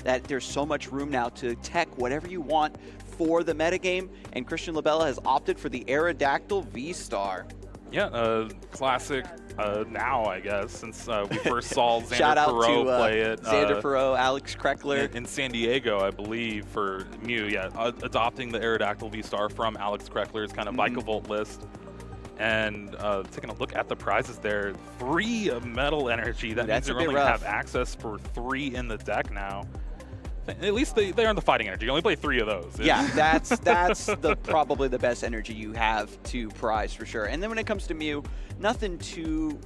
that there's so much room now to tech whatever you want for the metagame, and Christian Labella has opted for the Aerodactyl V-Star. Yeah, classic now, I guess, since we first saw Xander Shout out Perot to play it. Xander Perot, Alex Kreckler. In San Diego, I believe, for Mew. Yeah, adopting the Aerodactyl V-Star from Alex Kreckler's kind of Bike-a-Volt list. And taking a look at the prizes there, 3 Metal Energy. That means you're only going to have access for 3 in the deck now. At least they're in the fighting energy. You only play 3 of those. Yeah, that's probably the best energy you have to prize for sure. And then when it comes to Mew, nothing too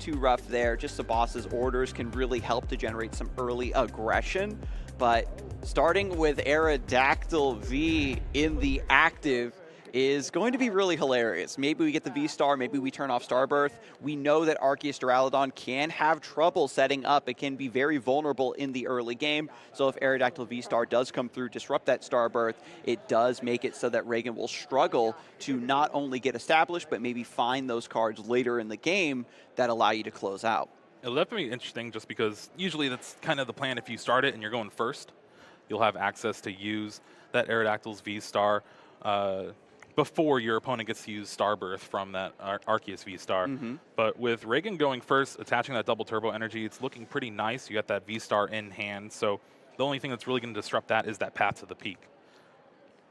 rough there. Just the boss's orders can really help to generate some early aggression. But starting with Aerodactyl V in the active is going to be really hilarious. Maybe we get the V-Star, maybe we turn off Starbirth. We know that Arceus Duraludon can have trouble setting up. It can be very vulnerable in the early game. So if Aerodactyl V-Star does come through, disrupt that Starbirth, it does make it so that Regan will struggle to not only get established, but maybe find those cards later in the game that allow you to close out. It'll definitely be interesting just because usually that's kind of the plan. If you start it and you're going first, you'll have access to use that Aerodactyl's V-Star before your opponent gets to use Starbirth from that Arceus V-Star. But with Regan going first, attaching that double turbo energy, it's looking pretty nice. You got that V-Star in hand, so the only thing that's really going to disrupt that is that path to the peak.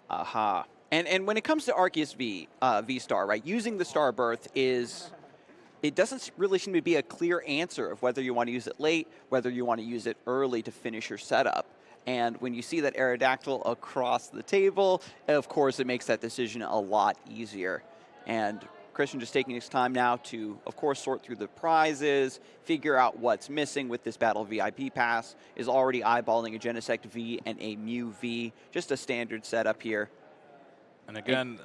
Aha. And when it comes to Arceus V-Star, right, using the Starbirth it doesn't really seem to be a clear answer of whether you want to use it late, whether you want to use it early to finish your setup. And when you see that Aerodactyl across the table, of course, it makes that decision a lot easier. And Christian just taking his time now to, of course, sort through the prizes, figure out what's missing with this Battle VIP Pass, is already eyeballing a Genesect V and a Mew V, just a standard setup here. And again,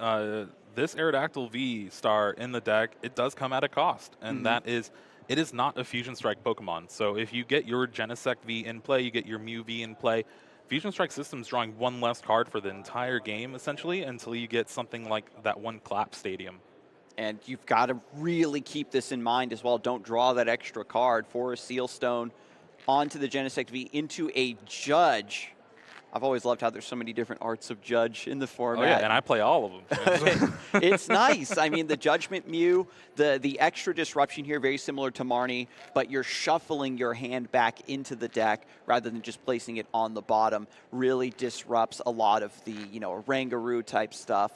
this Aerodactyl V-Star in the deck, it does come at a cost, and that is... It is not a Fusion Strike Pokemon. So if you get your Genesect V in play, you get your Mew V in play, Fusion Strike system's drawing 1 less card for the entire game, essentially, until you get something like that 1 Clap Stadium. And you've got to really keep this in mind as well. Don't draw that extra card for a Seal Stone onto the Genesect V into a Judge. I've always loved how there's so many different arts of Judge in the format. Oh yeah, and I play all of them. It's nice. I mean, the Judgment Mew, the extra disruption here, very similar to Marnie, but you're shuffling your hand back into the deck rather than just placing it on the bottom. Really disrupts a lot of the, Rangaroo type stuff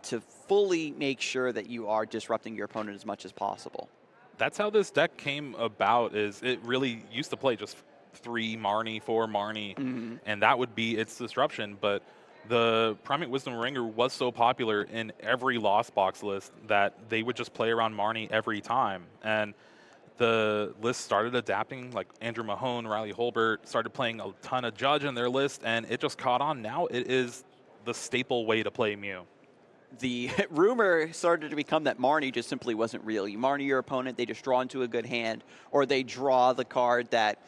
to fully make sure that you are disrupting your opponent as much as possible. That's how this deck came about. Is it really used to play just 3 Marnie, 4 Marnie, and that would be its disruption. But the Primate Wisdom Ringer was so popular in every Lost Box list that they would just play around Marnie every time. And the list started adapting, like Andrew Mahone, Riley Holbert started playing a ton of Judge in their list, and it just caught on. Now it is the staple way to play Mew. The rumor started to become that Marnie just simply wasn't real. You Marnie your opponent, they just draw into a good hand, or they draw the card that,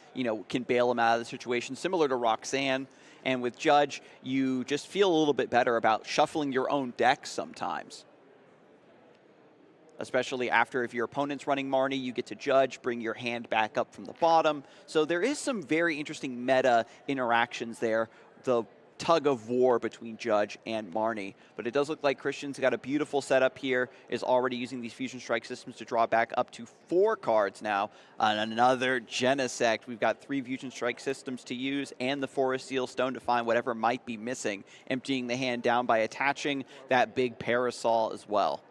can bail them out of the situation, similar to Roxanne. And with Judge, you just feel a little bit better about shuffling your own deck sometimes. Especially after if your opponent's running Marnie, you get to Judge, bring your hand back up from the bottom. So there is some very interesting meta interactions there. The tug of war between Judge and Marnie. But it does look like Christian's got a beautiful setup here, is already using these Fusion Strike systems to draw back up to 4 cards now. And another Genesect. We've got 3 Fusion Strike systems to use and the Forest Seal Stone to find whatever might be missing, emptying the hand down by attaching that big Parasol as well.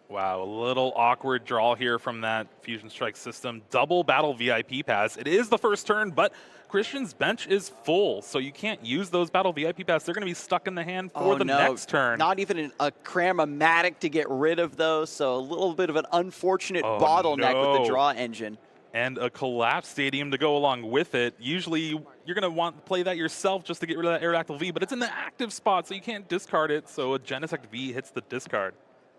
Wow, a little awkward draw here from that Fusion Strike system. Double Battle VIP Pass. It is the first turn, but Christian's bench is full, so you can't use those Battle VIP Pass. They're going to be stuck in the hand for the next turn. Not even a Cram-O-Matic to get rid of those, so a little bit of an unfortunate bottleneck with the draw engine. And a Collapse Stadium to go along with it. Usually you're going to want to play that yourself just to get rid of that Aerodactyl V, but it's in the active spot, so you can't discard it, so a Genesect V hits the discard.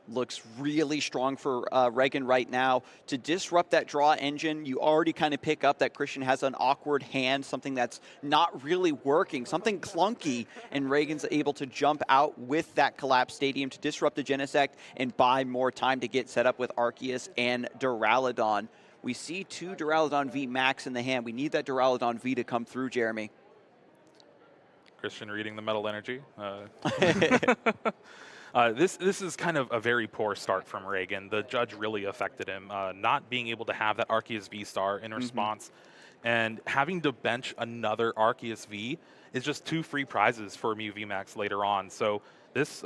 Looks really strong for Regan right now. To disrupt that draw engine, you already kind of pick up that Christian has an awkward hand, something that's not really working, something clunky, and Regan's able to jump out with that Collapse Stadium to disrupt the Genesect and buy more time to get set up with Arceus and Duraludon. We see 2 Duraludon V max in the hand. We need that Duraludon V to come through, Jeremy. Christian reading the metal energy. This is kind of a very poor start from Regan. The judge really affected him, not being able to have that Arceus V-Star in response, and having to bench another Arceus V is just 2 free prizes for Mew VMAX later on. So this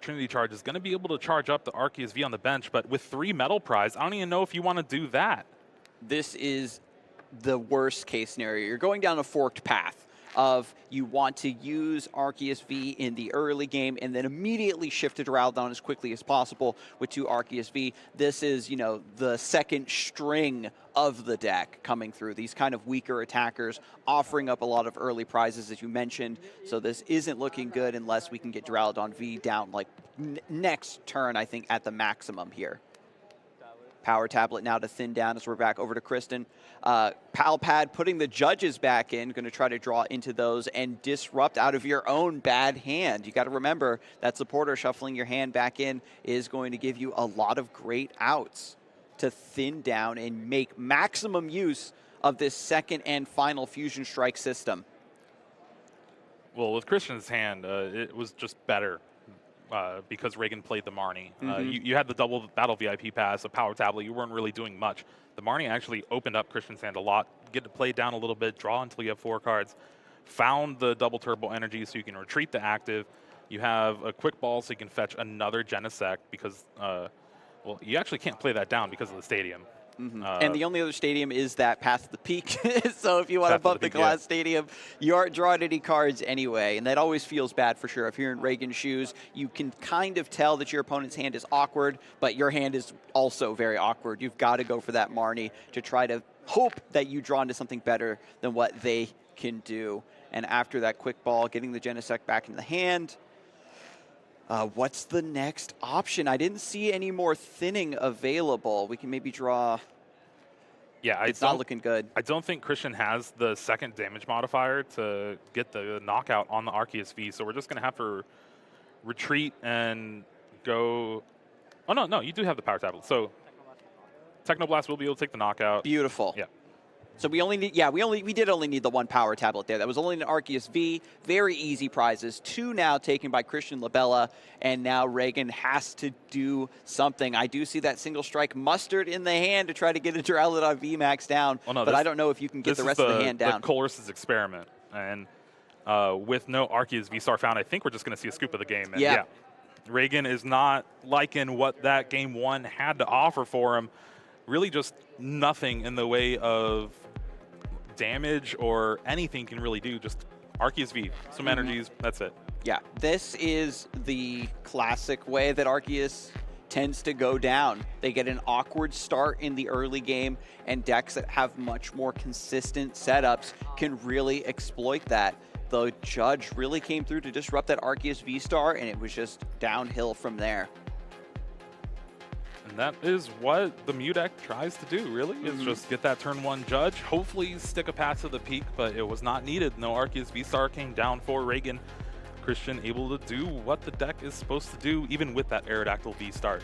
Trinity Charge is going to be able to charge up the Arceus V on the bench, but with 3 metal prize, I don't even know if you want to do that. This is the worst case scenario. You're going down a forked path of you want to use Arceus V in the early game and then immediately shift to Duraludon as quickly as possible with 2 Arceus V. This is, you know, the second string of the deck coming through. These kind of weaker attackers offering up a lot of early prizes, as you mentioned. So this isn't looking good unless we can get Duraludon V down like next turn, I think, at the maximum here. Power Tablet now to thin down as we're back over to Kristen. Pal Pad putting the judges back in, going to try to draw into those and disrupt out of your own bad hand. You got to remember that supporter shuffling your hand back in is going to give you a lot of great outs to thin down and make maximum use of this second and final Fusion Strike system. Well, with Christian's hand, it was just better. Because Regan played the Marnie. You had the double battle VIP pass, a power tablet. You weren't really doing much. The Marnie actually opened up Christian's hand a lot. Get to play down a little bit, draw until you have 4 cards. Found the double turbo energy so you can retreat the active. You have a quick ball so you can fetch another Genesect because, well, you actually can't play that down because of the stadium. And the only other stadium is that Path to the Peak. So if you want to bump the Glass Stadium, you aren't drawing any cards anyway. And that always feels bad for sure. If you're in Regan's shoes, you can kind of tell that your opponent's hand is awkward, but your hand is also very awkward. You've got to go for that Marnie to try to hope that you draw into something better than what they can do. And after that quick ball, getting the Genesect back in the hand, what's the next option? I didn't see any more thinning available. We can maybe draw. Yeah, it's not looking good. I don't think Christian has the second damage modifier to get the knockout on the Arceus V, so we're just going to have to retreat and go. Oh, no, you do have the power tablet. So Technoblast will be able to take the knockout. Beautiful. Yeah. So we only need, we did only need the 1 power tablet there. That was only an Arceus V. Very easy prizes. 2 now taken by Christian Labella, and now Regan has to do something. I do see that single strike mustard in the hand to try to get a Duraludon VMAX down, but I don't know if you can get the rest of the hand down. This is the Colress's experiment, and with no Arceus V-Star found, I think we're just going to see a scoop of the game. And yeah, Regan is not liking what that game 1 had to offer for him. Really just nothing in the way of damage or anything can really do. Just Arceus V, some energies, that's it. Yeah, this is the classic way that Arceus tends to go down. They get an awkward start in the early game, and decks that have much more consistent setups can really exploit that. The judge really came through to disrupt that Arceus V-Star, and it was just downhill from there. And that is what the Mew deck tries to do, really, is just get that turn 1 judge, hopefully stick a Path to the Peak, but it was not needed. No Arceus V-Star came down for Regan. Christian able to do what the deck is supposed to do, even with that Aerodactyl V-Start.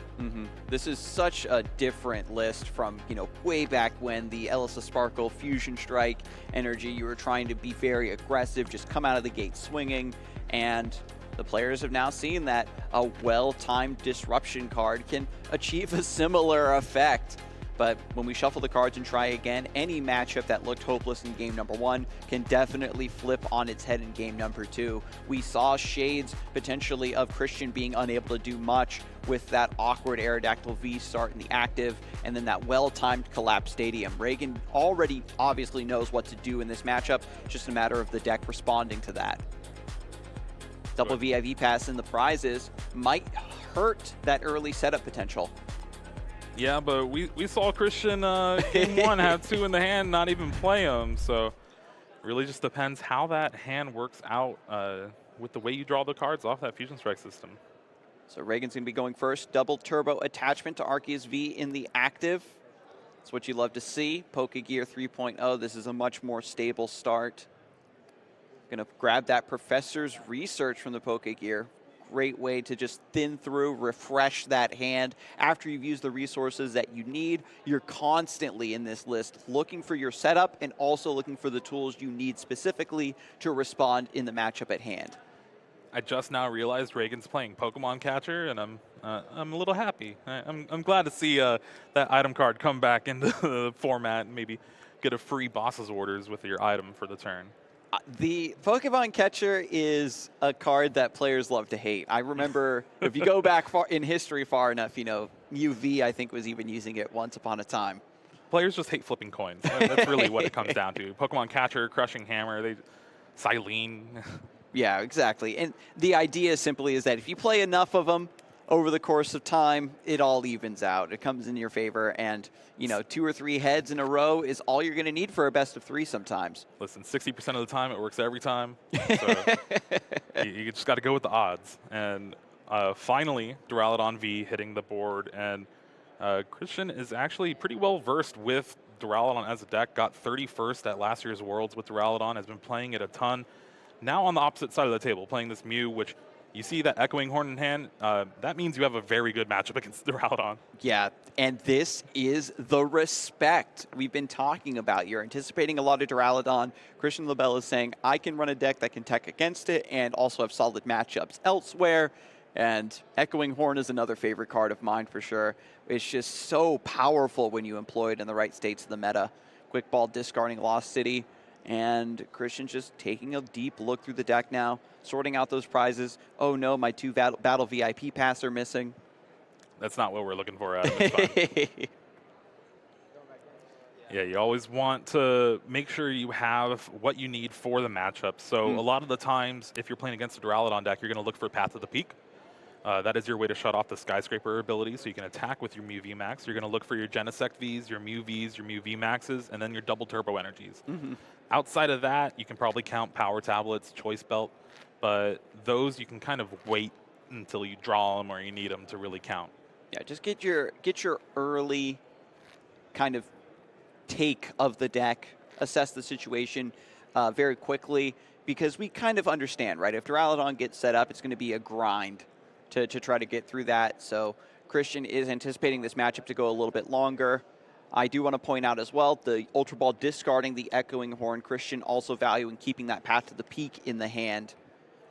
This is such a different list from, way back when the Elisa Sparkle Fusion Strike energy, you were trying to be very aggressive, just come out of the gate swinging, and the players have now seen that a well-timed disruption card can achieve a similar effect. But when we shuffle the cards and try again, any matchup that looked hopeless in game number 1 can definitely flip on its head in game number 2. We saw shades potentially of Christian being unable to do much with that awkward Aerodactyl V start in the active, and then that well-timed Collapse Stadium. Regan already obviously knows what to do in this matchup. It's just a matter of the deck responding to that. Double VIV pass in the prizes might hurt that early setup potential. Yeah, but we saw Christian game 1 have 2 in the hand, not even play them. So really just depends how that hand works out with the way you draw the cards off that Fusion Strike system. So Regan's going to be going first. Double turbo attachment to Arceus V in the active. That's what you love to see. Pokegear 3.0. This is a much more stable start. Going to grab that Professor's Research from the Pokegear. great way to just thin through, refresh that hand. After you've used the resources that you need, you're constantly in this list looking for your setup and also looking for the tools you need specifically to respond in the matchup at hand. I just now realized Regan's playing Pokemon Catcher, and I'm a little happy. I'm glad to see that item card come back into the format and maybe get a free boss's orders with your item for the turn. The Pokemon Catcher is a card that players love to hate. I remember if you go back far in history far enough, you know, UV I think was even using it once upon a time. Players just hate flipping coins. That's really what it comes down to. Pokemon Catcher, Crushing Hammer, Silene. Yeah, exactly. And the idea simply is that if you play enough of them over the course of time, it all evens out. It comes in your favor, and you know, 2 or 3 heads in a row is all you're going to need for a best of 3 sometimes. Listen, 60% of the time it works every time. So you just got to go with the odds. And finally, Duraludon V hitting the board, and Christian is actually pretty well versed with Duraludon as a deck. Got 31st at last year's Worlds with Duraludon. Has been playing it a ton. Now on the opposite side of the table, playing this Mew, which you see that Echoing Horn in hand, that means you have a very good matchup against Duraludon. Yeah, and this is the respect we've been talking about. You're anticipating a lot of Duraludon. Christian Labella is saying, I can run a deck that can tech against it and also have solid matchups elsewhere. And Echoing Horn is another favorite card of mine for sure. It's just so powerful when you employ it in the right states of the meta. Quick Ball discarding Lost City. And Christian's just taking a deep look through the deck now, sorting out those prizes. Oh no, my 2 battle VIP pass are missing. That's not what we're looking for out of this time. Yeah, you always want to make sure you have what you need for the matchup. So a lot of the times, if you're playing against a Duraludon deck, you're going to look for Path of the Peak. That is your way to shut off the Skyscraper ability, so you can attack with your Mew VMAX. You're going to look for your Genesect Vs, your Mew Vs, your Mew VMAXs, and then your double turbo energies. Outside of that, you can probably count Power Tablets, Choice Belt, but those you can kind of wait until you draw them or you need them to really count. Yeah, just get your early kind of take of the deck, assess the situation very quickly, because we kind of understand, right? If Duraludon gets set up, it's going to be a grind to try to get through that. So Christian is anticipating this matchup to go a little bit longer. I do want to point out as well, the Ultra Ball discarding the Echoing Horn. Christian also valuing keeping that Path to the Peak in the hand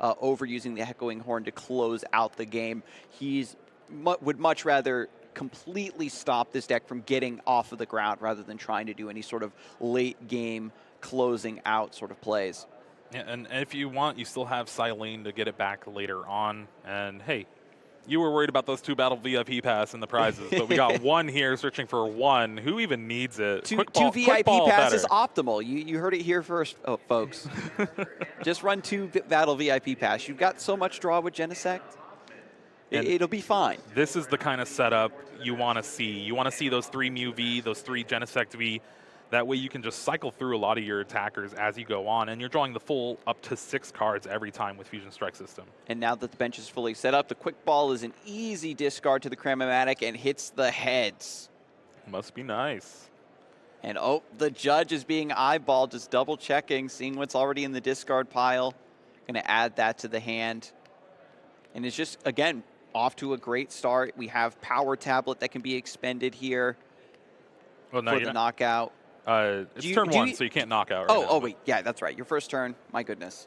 over using the Echoing Horn to close out the game. He's would much rather completely stop this deck from getting off of the ground rather than trying to do any sort of late game closing out sort of plays. Yeah, and if you want, you still have Silene to get it back later on. And hey, you were worried about those 2 battle VIP pass and the prizes, but we got 1 here searching for 1. Who even needs it? 2 VIP pass is optimal. You heard it here first, folks. Just run 2 battle VIP pass. You've got so much draw with Genesect. It'll be fine. This is the kind of setup you want to see. You want to see those 3 Mew V, those 3 Genesect V. That way you can just cycle through a lot of your attackers as you go on, and you're drawing the full up to 6 cards every time with Fusion Strike System. And now that the bench is fully set up, the Quick Ball is an easy discard to the Cramomatic and hits the heads. Must be nice. And oh, the judge is being eyeballed, just double checking, seeing what's already in the discard pile. Going to add that to the hand. And it's just, again, off to a great start. We have Power Tablet that can be expended here for the knockout. It's turn 1, so you can't knock out right now. Oh, wait. Yeah, that's right. Your first turn. My goodness.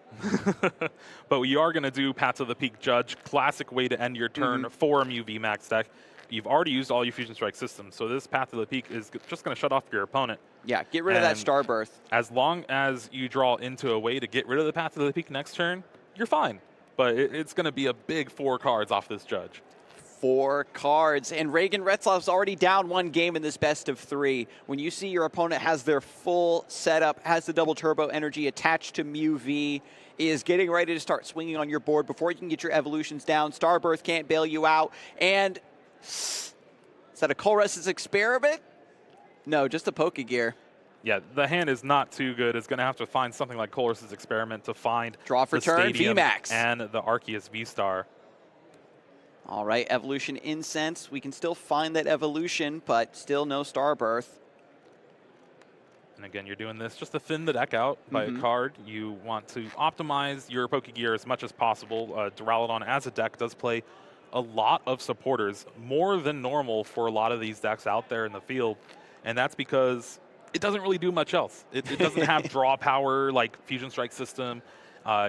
But we are going to do Path to the Peak Judge. Classic way to end your turn for a Mew VMAX deck. You've already used all your Fusion Strike systems, so this Path to the Peak is just going to shut off your opponent. Yeah, get rid of that Starbirth. As long as you draw into a way to get rid of the Path to the Peak next turn, you're fine. But it's going to be a big 4 cards off this Judge. 4 cards, and Regan Retzloff's already down 1 game in this best of 3. When you see your opponent has their full setup, has the double turbo energy attached to Mew V, is getting ready to start swinging on your board before you can get your evolutions down. Starbirth can't bail you out, and is that a Colress's Experiment? No, just a Pokegear. Yeah, the hand is not too good. It's going to have to find something like Colress's Experiment to find Draw for the turn, Stadium VMAX. and the Arceus V-Star. All right, Evolution Incense. We can still find that evolution, but still no Starbirth. And again, you're doing this just to thin the deck out by a card. You want to optimize your Pokegear as much as possible. Duraludon as a deck does play a lot of supporters, more than normal for a lot of these decks out there in the field. And that's because it doesn't really do much else. It doesn't have draw power like Fusion Strike system.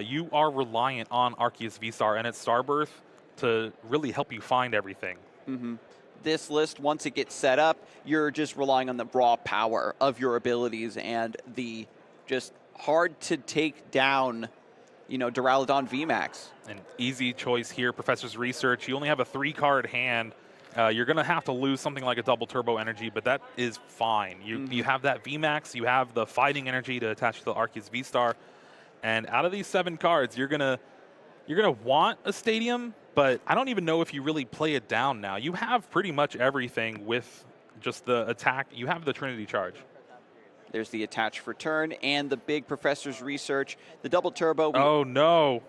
You are reliant on Arceus V-Star and its Starbirth to really help you find everything. This list, once it gets set up, you're just relying on the raw power of your abilities and the just hard to take down, Duraludon VMAX. An easy choice here, Professor's Research. You only have a 3-card hand. You're going to have to lose something like a double turbo energy, but that is fine. You have that VMAX, you have the fighting energy to attach to the Arceus V-Star, and out of these 7 cards, you're gonna want a Stadium, but I don't even know if you really play it down now. You have pretty much everything with just the attack. You have the Trinity Charge. There's the attach for turn and the big Professor's Research, the double turbo. Oh no,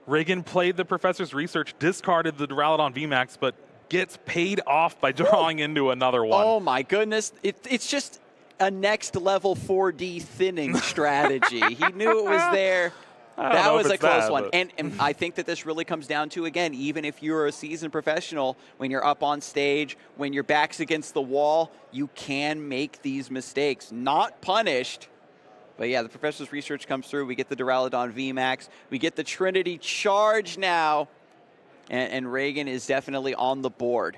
Regan played the Professor's Research, discarded the Duraludon VMAX, but gets paid off by drawing into another one. Oh my goodness. It's just a next level 4D thinning strategy. He knew it was there. That was a close one. And I think that this really comes down to, again, even if you're a seasoned professional, when you're up on stage, when your back's against the wall, you can make these mistakes. Not punished. But yeah, the Professor's Research comes through. We get the Duraludon VMAX. We get the Trinity Charge now. And Regan is definitely on the board.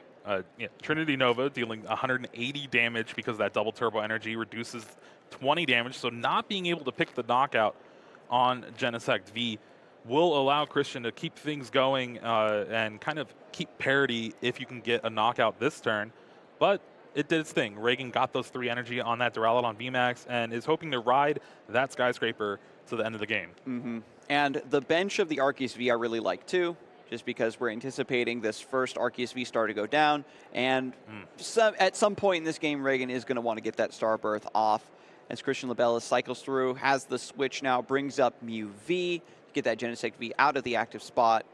Trinity Nova dealing 180 damage because that double turbo energy reduces 20 damage. So not being able to pick the knockout on Genesect V will allow Christian to keep things going and kind of keep parity if you can get a knockout this turn. But it did its thing. Regan got those 3 energy on that Duraludon VMAX and is hoping to ride that Skyscraper to the end of the game. And the bench of the Arceus V I really like too, just because we're anticipating this first Arceus V-Star to go down. And at some point in this game, Regan is going to want to get that Starbirth off. As Christian Labella cycles through, has the switch now, brings up Mew V, get that Genesect V out of the active spot.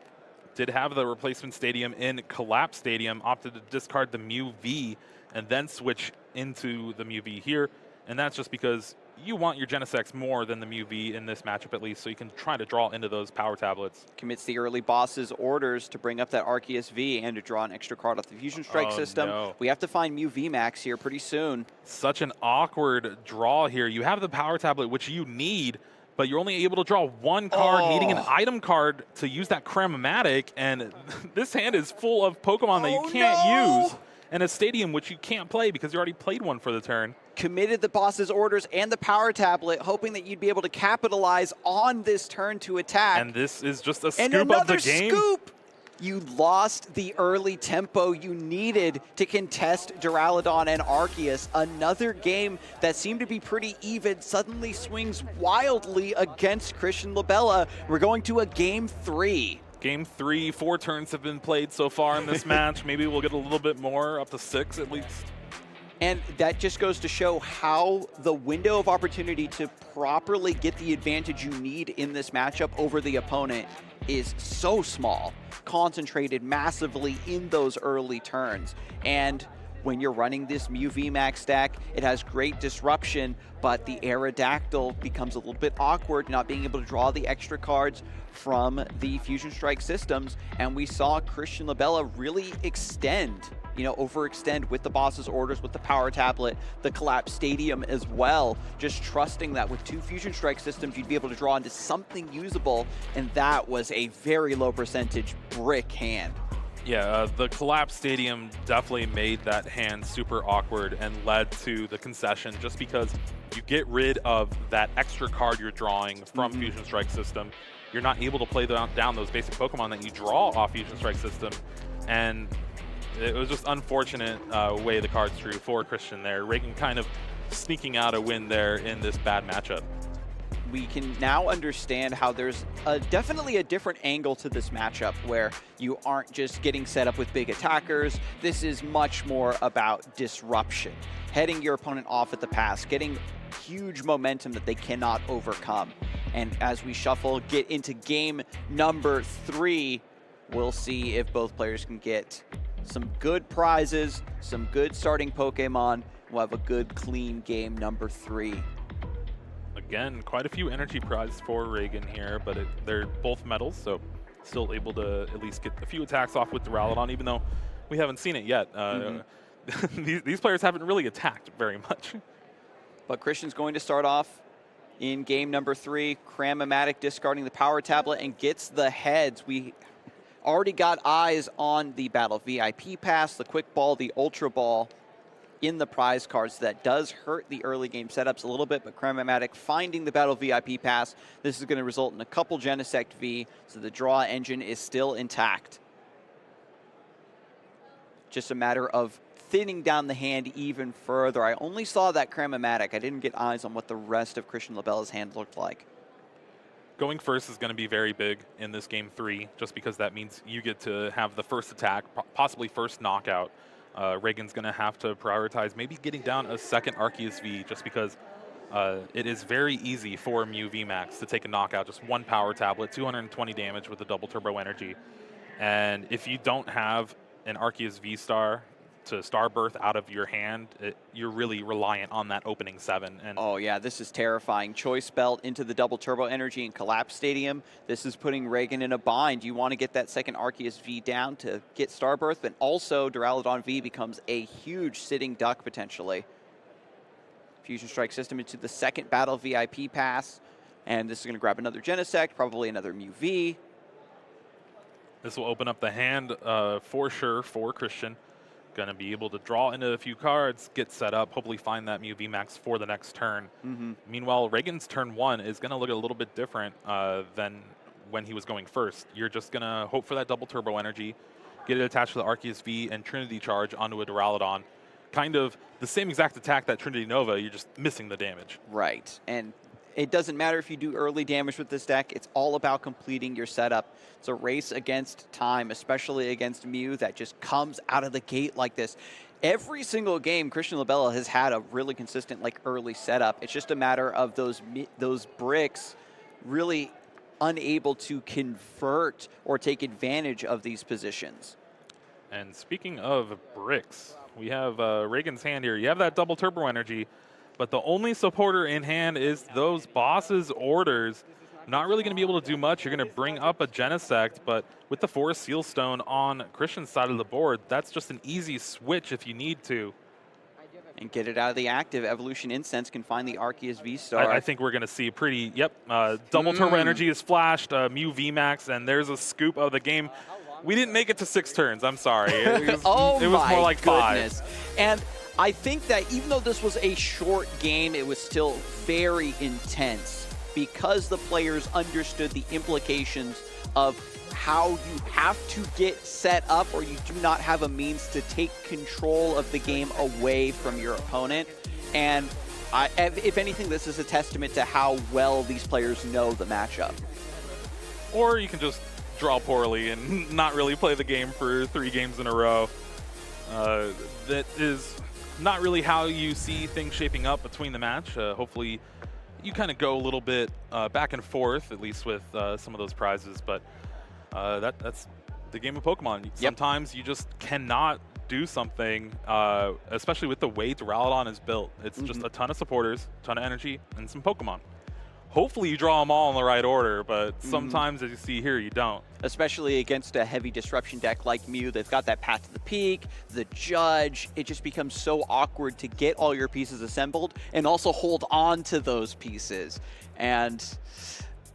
Did have the replacement Stadium in Collapse Stadium, opted to discard the Mew V and then switch into the Mew V here. And that's just because you want your Genesects more than the Mew V in this matchup at least, so you can try to draw into those power tablets. Commits the early boss's orders to bring up that Arceus V and to draw an extra card off the Fusion Strike system. No. We have to find Mew VMAX here pretty soon. Such an awkward draw here. You have the power tablet, which you need, but you're only able to draw 1 card, needing an item card to use that Cramomatic, and this hand is full of Pokemon that you can't use, and a Stadium which you can't play because you already played one for the turn. Committed the boss's orders and the power tablet, hoping that you'd be able to capitalize on this turn to attack. And this is just a and scoop of the another game. Scoop! You lost the early tempo you needed to contest Duraludon and Arceus. Another game that seemed to be pretty even suddenly swings wildly against Christian Labella. We're going to a Game 3. Game 3, 4 turns have been played so far in this match. Maybe we'll get a little bit more, up to 6 at least. And that just goes to show how the window of opportunity to properly get the advantage you need in this matchup over the opponent is so small, concentrated massively in those early turns. And when you're running this Mew VMAX deck, it has great disruption, but the Aerodactyl becomes a little bit awkward, not being able to draw the extra cards from the Fusion Strike systems. And we saw Christian Labella really overextend with the boss's orders, with the power tablet, the Collapse Stadium as well. Just trusting that with 2 Fusion Strike systems, you'd be able to draw into something usable. And that was a very low percentage brick hand. Yeah, the Collapse Stadium definitely made that hand super awkward and led to the concession just because you get rid of that extra card you're drawing from Fusion Strike system. You're not able to play down those basic Pokemon that you draw off Fusion Strike system. And it was just unfortunate way the cards drew for Christian there. Regan kind of sneaking out a win there in this bad matchup. We can now understand how there's definitely a different angle to this matchup where you aren't just getting set up with big attackers. This is much more about disruption, heading your opponent off at the pass, getting huge momentum that they cannot overcome. And as we shuffle, get into game number 3, we'll see if both players can get some good prizes, some good starting Pokemon. We'll have a good, clean game number 3 Again, quite a few energy prizes for Regan here, but they're both metals, so still able to at least get a few attacks off with Duraludon, even though we haven't seen it yet. These players haven't really attacked very much. But Christian's going to start off in game number 3. Cram-O-Matic discarding the power tablet and gets the heads. We already got eyes on the Battle VIP Pass, the Quick Ball, the Ultra Ball in the prize cards. That does hurt the early game setups a little bit, but Cram-O-Matic finding the Battle VIP Pass. This is going to result in a couple Genesect V, so the draw engine is still intact. Just a matter of thinning down the hand even further. I only saw that Cram-O-Matic. I didn't get eyes on what the rest of Christian Labella's hand looked like. Going first is going to be very big in this game 3, just because that means you get to have the first attack, possibly first knockout. Regan's going to have to prioritize maybe getting down a second Arceus V, just because it is very easy for Mew VMAX to take a knockout, just one power tablet, 220 damage with the double turbo energy. And if you don't have an Arceus V-Star to Star Birth out of your hand, you're really reliant on that opening 7. And oh yeah, this is terrifying. Choice Belt into the double turbo energy and Collapse Stadium. This is putting Regan in a bind. You want to get that second Arceus V down to get Star Birth, but also Duraludon V becomes a huge sitting duck potentially. Fusion Strike System into the second Battle VIP Pass, and this is going to grab another Genesect, probably another Mew V. This will open up the hand for sure for Christian. Going to be able to draw into a few cards, get set up, hopefully find that Mew VMAX for the next turn. Meanwhile, Regan's turn 1 is going to look a little bit different than when he was going first. You're just going to hope for that double turbo energy, get it attached to the Arceus V and Trinity Charge onto a Duraludon. Kind of the same exact attack that Trinity Nova, you're just missing the damage. Right, and it doesn't matter if you do early damage with this deck. It's all about completing your setup. It's a race against time, especially against Mew that just comes out of the gate like this. Every single game, Christian Labella has had a really consistent early setup. It's just a matter of those bricks really unable to convert or take advantage of these positions. And speaking of bricks, we have Regan's hand here. You have that double turbo energy, but the only supporter in hand is those boss's orders. Not really going to be able to do much. You're going to bring up a Genesect, but with the Forest Seal Stone on Christian's side of the board, that's just an easy switch if you need to. And get it out of the active. Evolution Incense can find the Arceus V-Star. I think we're going to see pretty, double turbo energy is flashed, Mew VMAX, and there's a scoop of the game. We didn't make it to 6 turns. I'm sorry. It was more like 5. And I think that even though this was a short game, it was still very intense because the players understood the implications of how you have to get set up or you do not have a means to take control of the game away from your opponent. And if anything, this is a testament to how well these players know the matchup. Or you can just draw poorly and not really play the game for 3 games in a row. That is not really how you see things shaping up between the match. Hopefully you kind of go a little bit back and forth, at least with some of those prizes, but that's the game of Pokemon. Sometimes you just cannot do something, especially with the way Duraludon is built. It's just a ton of supporters, a ton of energy, and some Pokemon. Hopefully you draw them all in the right order, but sometimes, as you see here, you don't. Especially against a heavy disruption deck like Mew. They've got that Path to the Peak, the Judge. It just becomes so awkward to get all your pieces assembled and also hold on to those pieces. And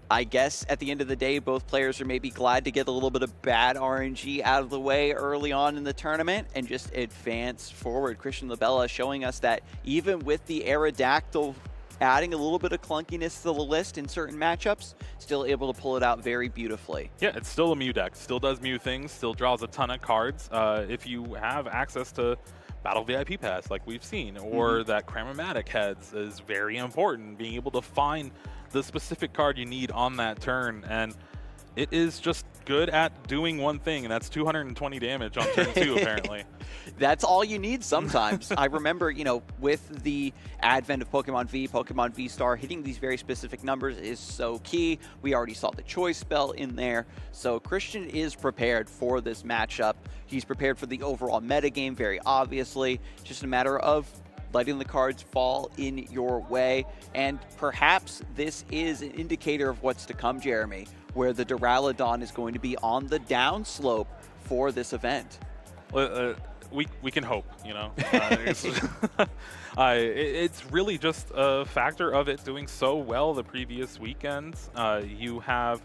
I guess at the end of the day, both players are maybe glad to get a little bit of bad RNG out of the way early on in the tournament and just advance forward. Christian Labella showing us that even with the Aerodactyl adding a little bit of clunkiness to the list in certain matchups, still able to pull it out very beautifully. Yeah, it's still a Mew deck. Still does Mew things, still draws a ton of cards. If you have access to Battle VIP Pass like we've seen, or that Cram-O-Matic heads is very important, being able to find the specific card you need on that turn. And it is just good at doing one thing, and that's 220 damage on turn 2, apparently. That's all you need sometimes. I remember, with the advent of Pokemon V, Pokemon V-Star, hitting these very specific numbers is so key. We already saw the Choice Spell in there. So Christian is prepared for this matchup. He's prepared for the overall metagame, very obviously. Just a matter of letting the cards fall in your way. And perhaps this is an indicator of what's to come, Jeremy, where the Duraludon is going to be on the downslope for this event. We can hope, you know. It's really just a factor of it doing so well the previous weekends. You have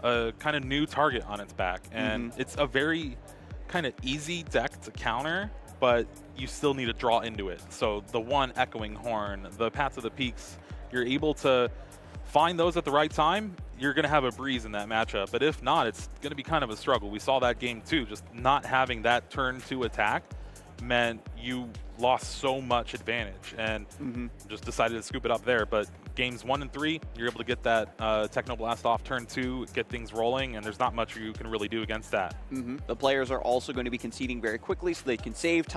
a kind of new target on its back, and it's a very kind of easy deck to counter, but you still need to draw into it. So the one Echoing Horn, the Paths of the Peaks, you're able to find those at the right time, you're going to have a breeze in that matchup. But if not, it's going to be kind of a struggle. We saw that game too. Just not having that turn 2 attack meant you lost so much advantage, and just decided to scoop it up there. But games 1 and 3, you're able to get that Techno Blast off turn 2, get things rolling, and there's not much you can really do against that. The players are also going to be conceding very quickly so they can save time.